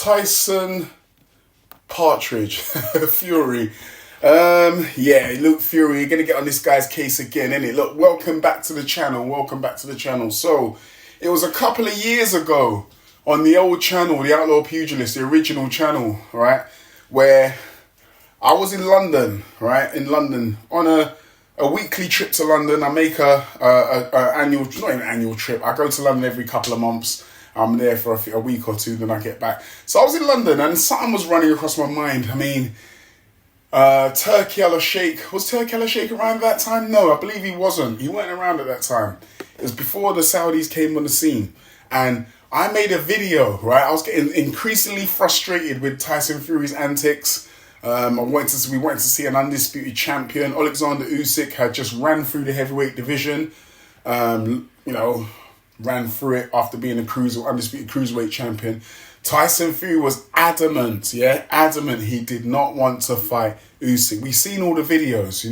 Tyson Partridge Fury. Look, Fury, you're gonna get on this guy's case again, innit? Look, welcome back to the channel. So, it was a couple of years ago on the old channel, the Outlaw Pugilist, the original channel, right, where I was in London, right, on a weekly trip to London. I make not an annual trip. I go to London every couple of months. I'm there for a week or two, then I get back. So I was in London and something was running across my mind. I mean, Turkey al-Sheikh. Was Turkey al-Sheikh around that time? No, I believe he wasn't. He weren't around at that time. It was before the Saudis came on the scene. And I made a video, right? I was getting increasingly frustrated with Tyson Fury's antics. We wanted to see an undisputed champion. Alexander Usyk had just ran through the heavyweight division. Ran through it after being undisputed cruiserweight champion. Tyson Fury was adamant he did not want to fight Usyk. We've seen all the videos,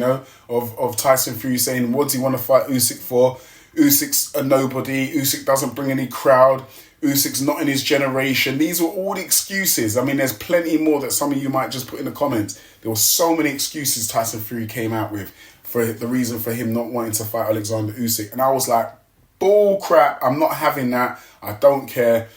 of Tyson Fury saying, what does he want to fight Usyk for? Usyk's a nobody. Usyk doesn't bring any crowd. Usyk's not in his generation. These were all the excuses. I mean, there's plenty more that some of you might just put in the comments. There were so many excuses Tyson Fury came out with for the reason for him not wanting to fight Alexander Usyk. And I was like, bull crap, I'm not having that. I don't care.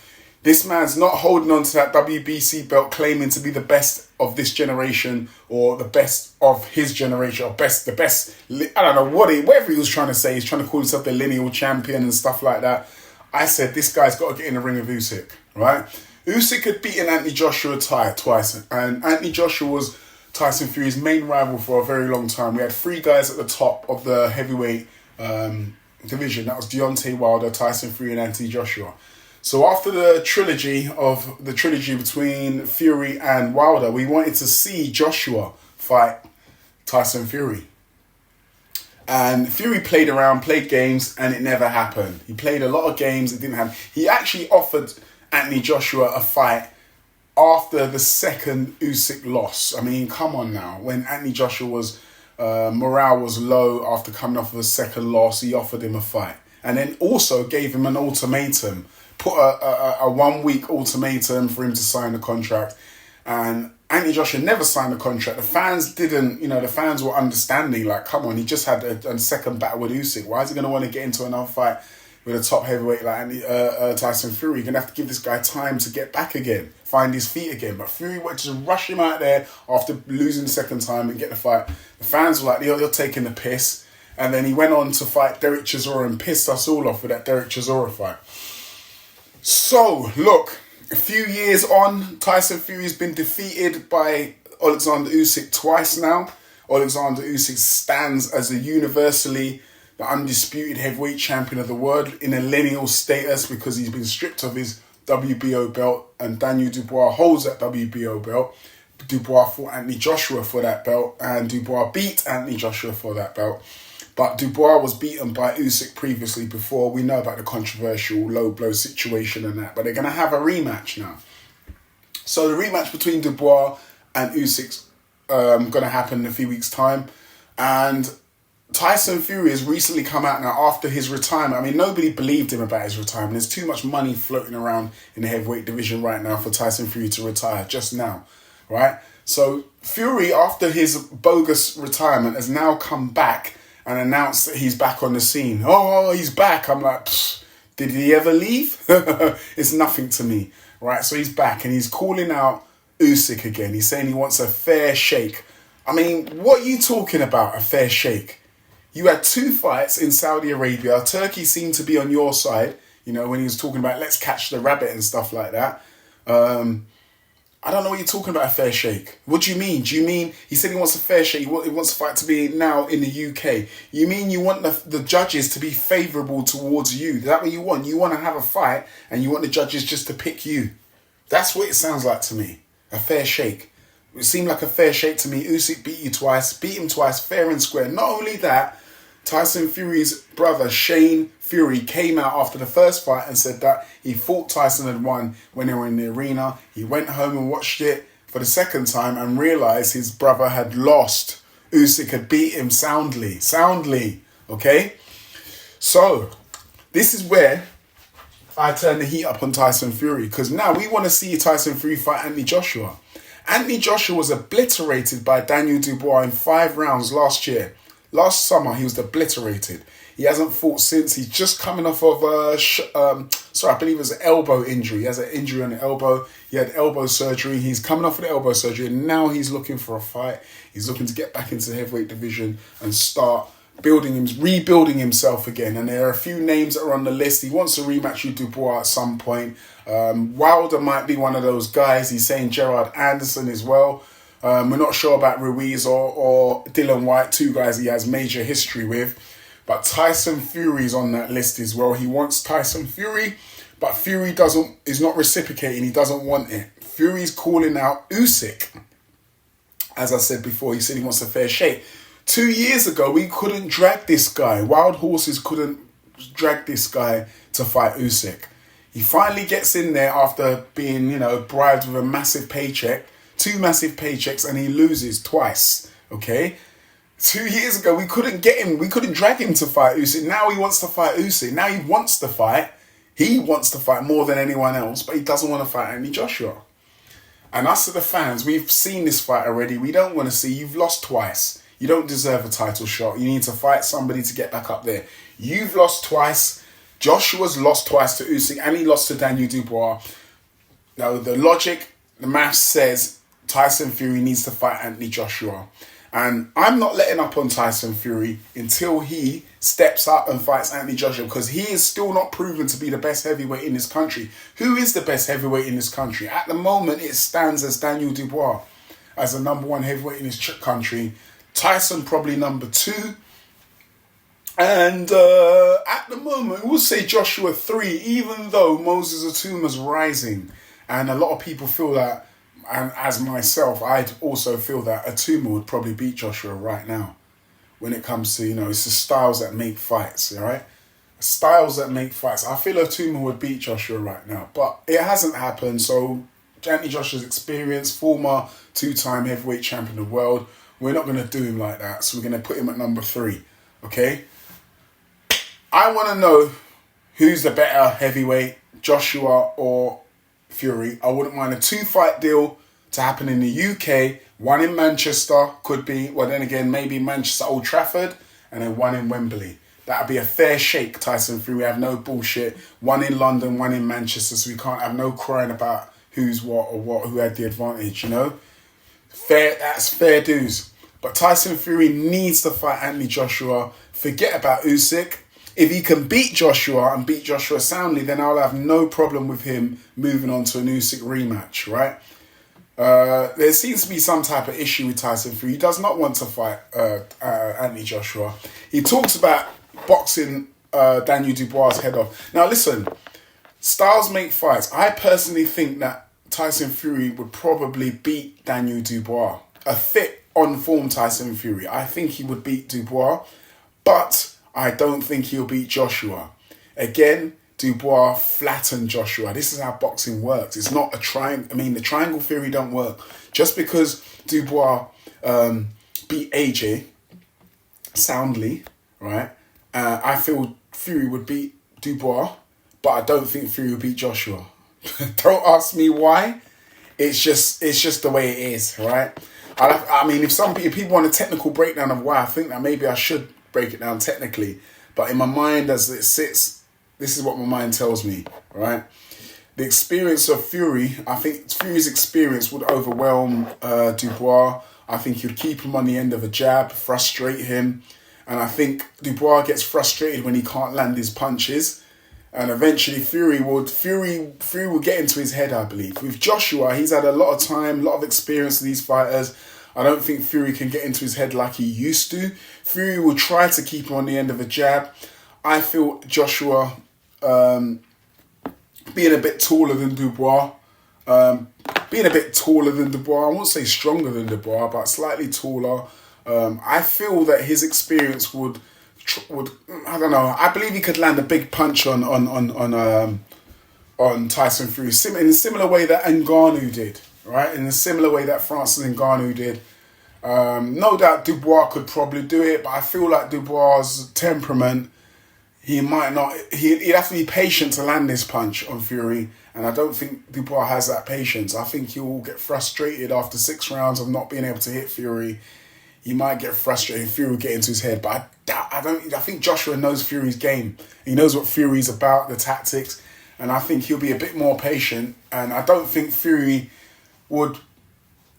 This man's not holding on to that WBC belt claiming to be the best of this generation or the best of his generation or the best, I don't know whatever he was trying to say. He's trying to call himself the lineal champion and stuff like that. I said, this guy's got to get in the ring with Usyk, right? Usyk had beaten Anthony Joshua twice, and Anthony Joshua was Tyson Fury's main rival for a very long time. We had three guys at the top of the heavyweight division. That was Deontay Wilder, Tyson Fury, and Anthony Joshua. So after the trilogy between Fury and Wilder, we wanted to see Joshua fight Tyson Fury. And Fury played games, and it never happened. He played a lot of games, it didn't happen. He actually offered Anthony Joshua a fight after the second Usyk loss. I mean, come on now. When Anthony Joshua was morale was low after coming off of a second loss, he offered him a fight. And then also gave him an ultimatum, put a 1 week ultimatum for him to sign the contract. And Anthony Joshua never signed the contract. The fans didn't, the fans were understanding, like, come on, he just had a second battle with Usyk. Why is he going to want to get into another fight with a top heavyweight like Tyson Fury? You're going to have to give this guy time to get back again, find his feet again. But Fury went to rush him out there after losing the second time and get the fight. The fans were like, you're taking the piss. And then he went on to fight Derek Chisora and pissed us all off with that Derek Chisora fight. So, look, a few years on, Tyson Fury's been defeated by Alexander Usyk twice now. Alexander Usyk stands as a universally the undisputed heavyweight champion of the world in a lineal status because he's been stripped of his WBO belt, and Daniel Dubois holds that WBO belt. Dubois fought Anthony Joshua for that belt, and Dubois beat Anthony Joshua for that belt. But Dubois was beaten by Usyk previously before. We know about the controversial low blow situation and that. But they're going to have a rematch now. So the rematch between Dubois and Usyk's going to happen in a few weeks' time. And Tyson Fury has recently come out now after his retirement. I mean, nobody believed him about his retirement. There's too much money floating around in the heavyweight division right now for Tyson Fury to retire just now, right? So Fury, after his bogus retirement, has now come back and announced that he's back on the scene. Oh, he's back. I'm like, did he ever leave? It's nothing to me, right? So he's back and he's calling out Usyk again. He's saying he wants a fair shake. I mean, what are you talking about, a fair shake? You had two fights in Saudi Arabia. Turkey seemed to be on your side, when he was talking about let's catch the rabbit and stuff like that. I don't know what you're talking about, a fair shake. What do you mean? Do you mean he said he wants a fair shake? He wants the fight to be now in the UK. You mean you want the judges to be favourable towards you? Is that what you want? You want to have a fight and you want the judges just to pick you. That's what it sounds like to me. A fair shake. It seemed like a fair shake to me. Usyk beat him twice, fair and square. Not only that, Tyson Fury's brother, Shane Fury, came out after the first fight and said that he thought Tyson had won when they were in the arena. He went home and watched it for the second time and realised his brother had lost. Usyk had beat him soundly, okay? So, this is where I turned the heat up on Tyson Fury, because now we want to see Tyson Fury fight Anthony Joshua. Anthony Joshua was obliterated by Daniel Dubois in 5 rounds last year. Last summer, he was obliterated. He hasn't fought since. He's just coming off of I believe it was an elbow injury. He has an injury on the elbow. He had elbow surgery. He's coming off of the elbow surgery, and now he's looking for a fight. He's looking to get back into the heavyweight division and start rebuilding himself again. And there are a few names that are on the list. He wants to rematch with Dubois at some point. Wilder might be one of those guys. He's saying Gerard Anderson as well. We're not sure about Ruiz or Dylan White, 2 guys he has major history with. But Tyson Fury's on that list as well. He wants Tyson Fury, but Fury is not reciprocating. He doesn't want it. Fury's calling out Usyk. As I said before, he said he wants a fair shake. 2 years ago, we couldn't drag this guy. Wild horses couldn't drag this guy to fight Usyk. He finally gets in there after being, bribed with a massive paycheck, 2 massive paychecks, and he loses twice. Okay? 2 years ago, we couldn't get him. We couldn't drag him to fight Usyk. Now he wants to fight Usyk. Now he wants to fight. He wants to fight more than anyone else, but he doesn't want to fight Anthony Joshua. And us as the fans, we've seen this fight already. We don't want to see. You've lost twice. You don't deserve a title shot. You need to fight somebody to get back up there. You've lost twice. Joshua's lost twice to Usyk, and he lost to Daniel Dubois. Now, the logic, the maths says Tyson Fury needs to fight Anthony Joshua. And I'm not letting up on Tyson Fury until he steps up and fights Anthony Joshua, because he is still not proven to be the best heavyweight in this country. Who is the best heavyweight in this country? At the moment, it stands as Daniel Dubois as the number 1 heavyweight in this country. Tyson probably number 2. And at the moment, we'll say Joshua 3, even though Moses Atuma's rising. And a lot of people feel that, and as myself, I'd also feel that Atuma would probably beat Joshua right now. When it comes to, it's the styles that make fights, all right? Styles that make fights. I feel Atuma would beat Joshua right now, but it hasn't happened. So Anthony Joshua's experience, former 2-time heavyweight champion of the world, we're not going to do him like that. So we're going to put him at number 3, okay? I want to know who's the better heavyweight, Joshua or Fury. I wouldn't mind a 2-fight deal to happen in the UK. 1 in Manchester, could be, well then again, maybe Manchester, Old Trafford, and then 1 in Wembley. That would be a fair shake, Tyson Fury. We have no bullshit. 1 in London, 1 in Manchester, so we can't have no crying about who's what or what, who had the advantage, Fair, that's fair dues. But Tyson Fury needs to fight Anthony Joshua. Forget about Usyk. If he can beat Joshua and beat Joshua soundly, then I'll have no problem with him moving on to an Usyk rematch, right? There seems to be some type of issue with Tyson Fury. He does not want to fight Anthony Joshua. He talks about boxing Daniel Dubois' head off. Now listen, styles make fights. I personally think that Tyson Fury would probably beat Daniel Dubois. A fit, on-form Tyson Fury. I think he would beat Dubois, but I don't think he'll beat Joshua. Again, Dubois flattened Joshua. This is how boxing works. It's not a triangle. I mean, the triangle theory don't work. Just because Dubois beat AJ soundly, right? I feel Fury would beat Dubois, but I don't think Fury would beat Joshua. Don't ask me why. It's just the way it is, right? If people want a technical breakdown of why, I think that maybe I should break it down technically. But in my mind, as it sits, this is what my mind tells me, right? The experience of Fury, I think Fury's experience would overwhelm Dubois. I think he'd keep him on the end of a jab, frustrate him. And I think Dubois gets frustrated when he can't land his punches. And eventually Fury would get into his head, I believe. With Joshua, he's had a lot of time, a lot of experience with these fighters. I don't think Fury can get into his head like he used to. Fury will try to keep him on the end of a jab. I feel Joshua, being a bit taller than Dubois, I won't say stronger than Dubois, but slightly taller. I feel that his experience would I don't know. I believe he could land a big punch on Tyson Fury in a similar way that Ngannou did, right? In a similar way that Francis Ngannou did. No doubt Dubois could probably do it, but I feel like Dubois' temperament, he might not. He'd have to be patient to land this punch on Fury, and I don't think Dubois has that patience. I think he'll get frustrated after 6 rounds of not being able to hit Fury. He might get frustrated. Fury will get into his head, but I think Joshua knows Fury's game. He knows what Fury's about, the tactics, and I think he'll be a bit more patient. And I don't think Fury would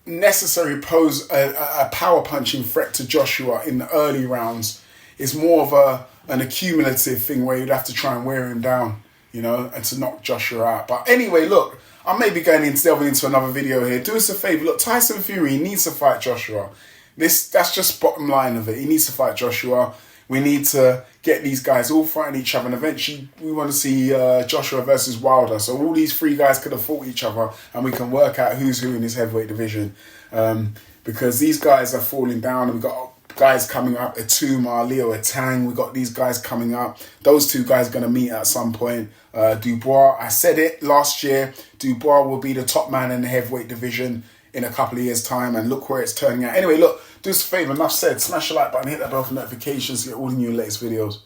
necessarily pose a power punching threat to Joshua in the early rounds. It's more of an accumulative thing where you'd have to try and wear him down, you know, and to knock Joshua out. But anyway, look, I may be delving into another video here. Do us a favour. Look, Tyson Fury needs to fight Joshua. That's just bottom line of it. He needs to fight Joshua. We need to get these guys all fighting each other. And eventually we want to see Joshua versus Wilder. So all these 3 guys could have fought each other and we can work out who's who in this heavyweight division. Because these guys are falling down. And we've got guys coming up, Atuma, Leo Atang. We've got these guys coming up. Those 2 guys are going to meet at some point. Dubois, I said it last year, Dubois will be the top man in the heavyweight division in a couple of years' time, and look where it's turning out. Anyway, look, do us a favour, enough said, smash the like button, hit that bell for notifications to get all the new latest videos.